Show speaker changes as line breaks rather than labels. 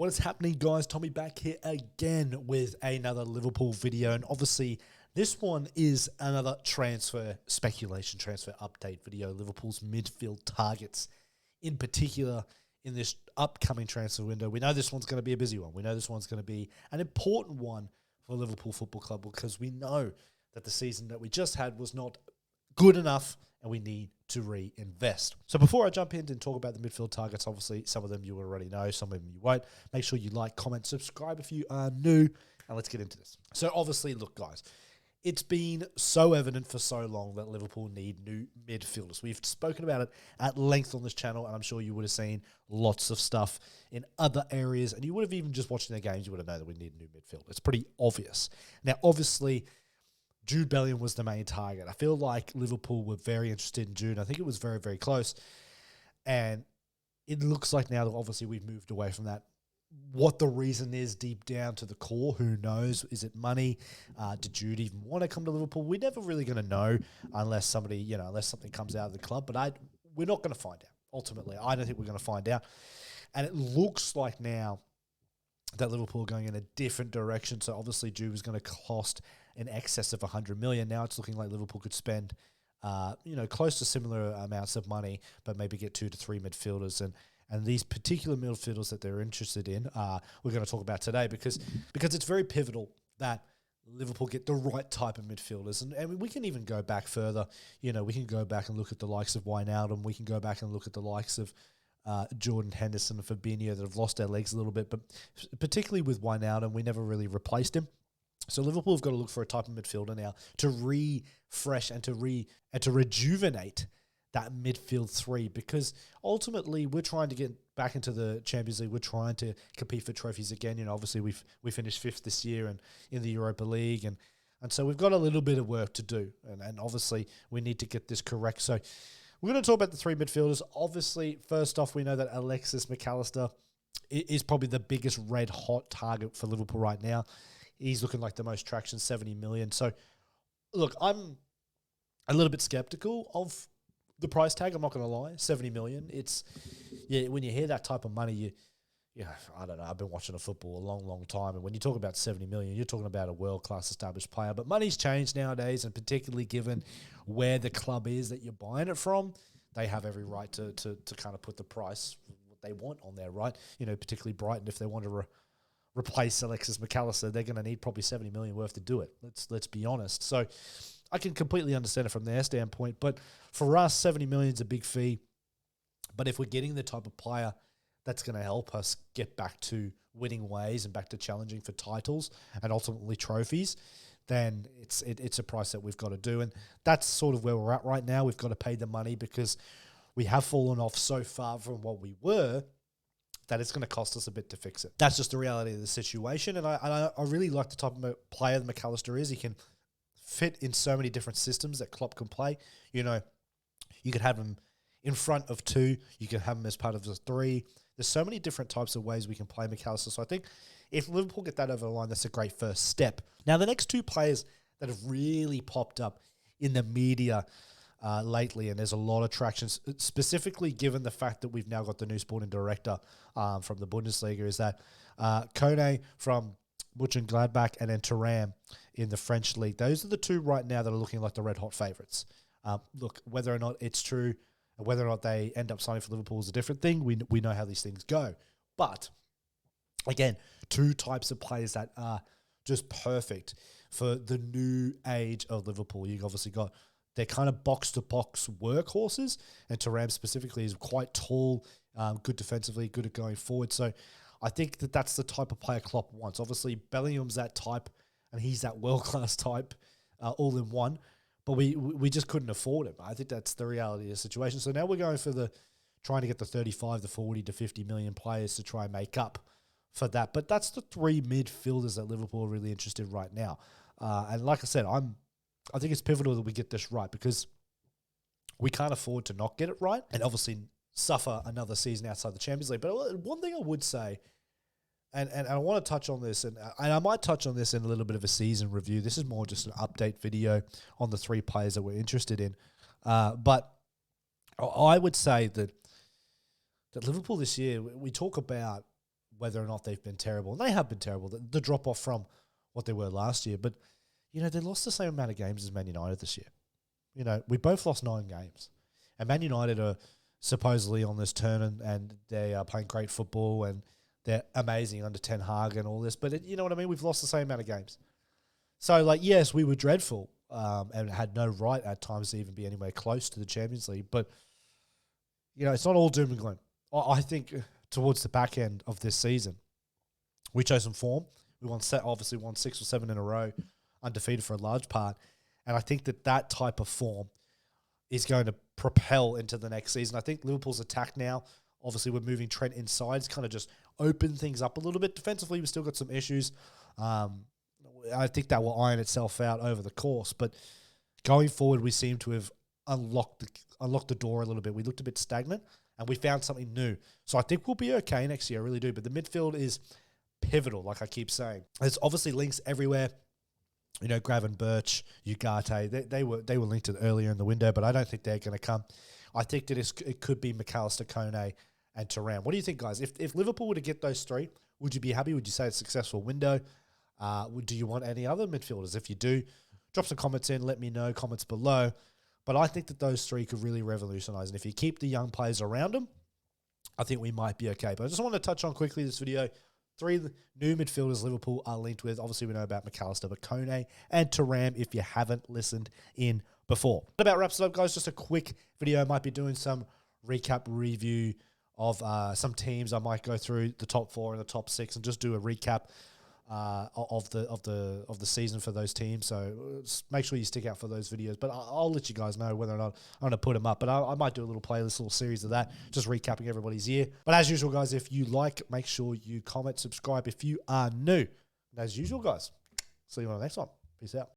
What is happening, guys? Tommy back here again with another Liverpool video. And obviously, this one is another transfer speculation, transfer update video. Liverpool's midfield targets, in particular, in this upcoming transfer window. We know this one's going to be a busy one. We know this one's going to be an important one for Liverpool Football Club because we know that the season that we just had was not good enough and we need to reinvest. So before I jump in and talk about the midfield targets, obviously some of them you already know, some of them you won't. Make sure you like, comment, subscribe if you are new, and let's get into this. So obviously, look guys, it's been so evident for so long that Liverpool need new midfielders. We've spoken about it at length on this channel, and I'm sure you would have seen lots of stuff in other areas, and you would have even just watching the games, you would have known that we need a new midfield. It's pretty obvious. Now, obviously, Jude Bellingham was the main target. I feel like Liverpool were very interested in Jude. I think it was very, very close. And it looks like now that obviously we've moved away from that. What the reason is deep down to the core, who knows? Is it money? Did Jude even want to come to Liverpool? We're never really going to know unless somebody, unless something comes out of the club. But we're not going to find out. Ultimately, I don't think we're going to find out. And it looks like now that Liverpool are going in a different direction. So obviously Jude was going to cost in excess of 100 million. Now it's looking like Liverpool could spend, close to similar amounts of money, but maybe get 2 to 3 midfielders. And these particular midfielders that they're interested in, we're going to talk about today because it's very pivotal that Liverpool get the right type of midfielders. And we can even go back further. We can go back and look at the likes of Wijnaldum. We can go back and look at the likes of Jordan Henderson and Fabinho that have lost their legs a little bit. But particularly with Wijnaldum, we never really replaced him. So Liverpool have got to look for a type of midfielder now to refresh and to rejuvenate that midfield three, because ultimately we're trying to get back into the Champions League. We're trying to compete for trophies again. Obviously we finished 5th this year and in the Europa League, and so we've got a little bit of work to do, and obviously we need to get this correct. So we're going to talk about the 3 midfielders. Obviously, first off, we know that Alexis McAllister is probably the biggest red hot target for Liverpool right now. He's looking like the most traction, 70 million. So, look, I'm a little bit skeptical of the price tag. I'm not going to lie. 70 million. When you hear that type of money, I don't know. I've been watching football a long, long time. And when you talk about 70 million, you're talking about a world-class established player. But money's changed nowadays, and particularly given where the club is that you're buying it from, they have every right to kind of put the price what they want on there, right? Particularly Brighton, if they want to replace Alexis McAllister, they're going to need probably 70 million worth to do it. Let's be honest. So I can completely understand it from their standpoint, but for us, 70 million is a big fee. But if we're getting the type of player that's going to help us get back to winning ways and back to challenging for titles and ultimately trophies, then it's a price that we've got to do. And that's sort of where we're at right now. We've got to pay the money because we have fallen off so far from what we were that it's going to cost us a bit to fix it. That's just the reality of the situation. And I really like the type of player that McAllister is. He can fit in so many different systems that Klopp can play. You could have him in front of 2. You can have him as part of the 3. There's so many different types of ways we can play McAllister. So I think if Liverpool get that over the line, that's a great first step. Now, the next 2 players that have really popped up in the media lately, and there's a lot of traction, specifically given the fact that we've now got the new sporting director from the Bundesliga, is that Kone from Gladbach and then Thuram in the French league. Those are the 2 right now that are looking like the red-hot favourites. Look, whether or not it's true, and whether or not they end up signing for Liverpool is a different thing. We know how these things go. But, again, 2 types of players that are just perfect for the new age of Liverpool. You've obviously got they're kind of box-to-box workhorses, and Thuram specifically is quite tall, good defensively, good at going forward. So I think that's the type of player Klopp wants. Obviously, Bellingham's that type, and he's that world-class type all in one, but we just couldn't afford him. I think that's the reality of the situation. So now we're going for trying to get the 35 to 40 to 50 million players to try and make up for that. But that's the 3 midfielders that Liverpool are really interested in right now. And like I said, I think it's pivotal that we get this right because we can't afford to not get it right and obviously suffer another season outside the Champions League. But one thing I would say, and I want to touch on this, and I might touch on this in a little bit of a season review. This is more just an update video on the 3 players that we're interested in. But I would say that Liverpool this year, we talk about whether or not they've been terrible. And they have been terrible, the drop-off from what they were last year. But, you know, they lost the same amount of games as Man United this year. You know, we both lost 9 games. And Man United are supposedly on this turn and they are playing great football and they're amazing under Ten Hag and all this. But you know what I mean? We've lost the same amount of games. So, like, yes, we were dreadful and had no right at times to even be anywhere close to the Champions League. But, you know, it's not all doom and gloom. I think towards the back end of this season, we chose some form. We obviously won 6 or 7 in a row, undefeated for a large part. And I think that type of form is going to propel into the next season. I think Liverpool's attack now, obviously we're moving Trent inside. It's kind of just open things up a little bit. Defensively, we've still got some issues. I think that will iron itself out over the course. But going forward, we seem to have unlocked the door a little bit. We looked a bit stagnant, and we found something new. So I think we'll be okay next year, I really do. But the midfield is pivotal, like I keep saying. There's obviously links everywhere. You know, Gravenberch, Ugarte, they were linked earlier in the window, but I don't think they're going to come. I think that it could be McAllister, Kone, and Thuram. What do you think, guys? If Liverpool were to get those 3, would you be happy? Would you say it's a successful window? Do you want any other midfielders? If you do, drop some comments in. Let me know, comments below. But I think that those 3 could really revolutionise. And if you keep the young players around them, I think we might be okay. But I just want to touch on quickly this video. 3 new midfielders Liverpool are linked with. Obviously, we know about McAllister, but Kone and Thuram if you haven't listened in before. That about wraps it up, guys. Just a quick video. I might be doing some recap review of some teams. I might go through the top 4 and the top 6 and just do a recap of the season for those teams. So make sure you stick out for those videos. But I'll let you guys know whether or not I'm going to put them up. But I might do a little playlist, little series of that, just recapping everybody's year. But as usual, guys, if you like, make sure you comment, subscribe if you are new. And as usual, guys, see you on the next one. Peace out.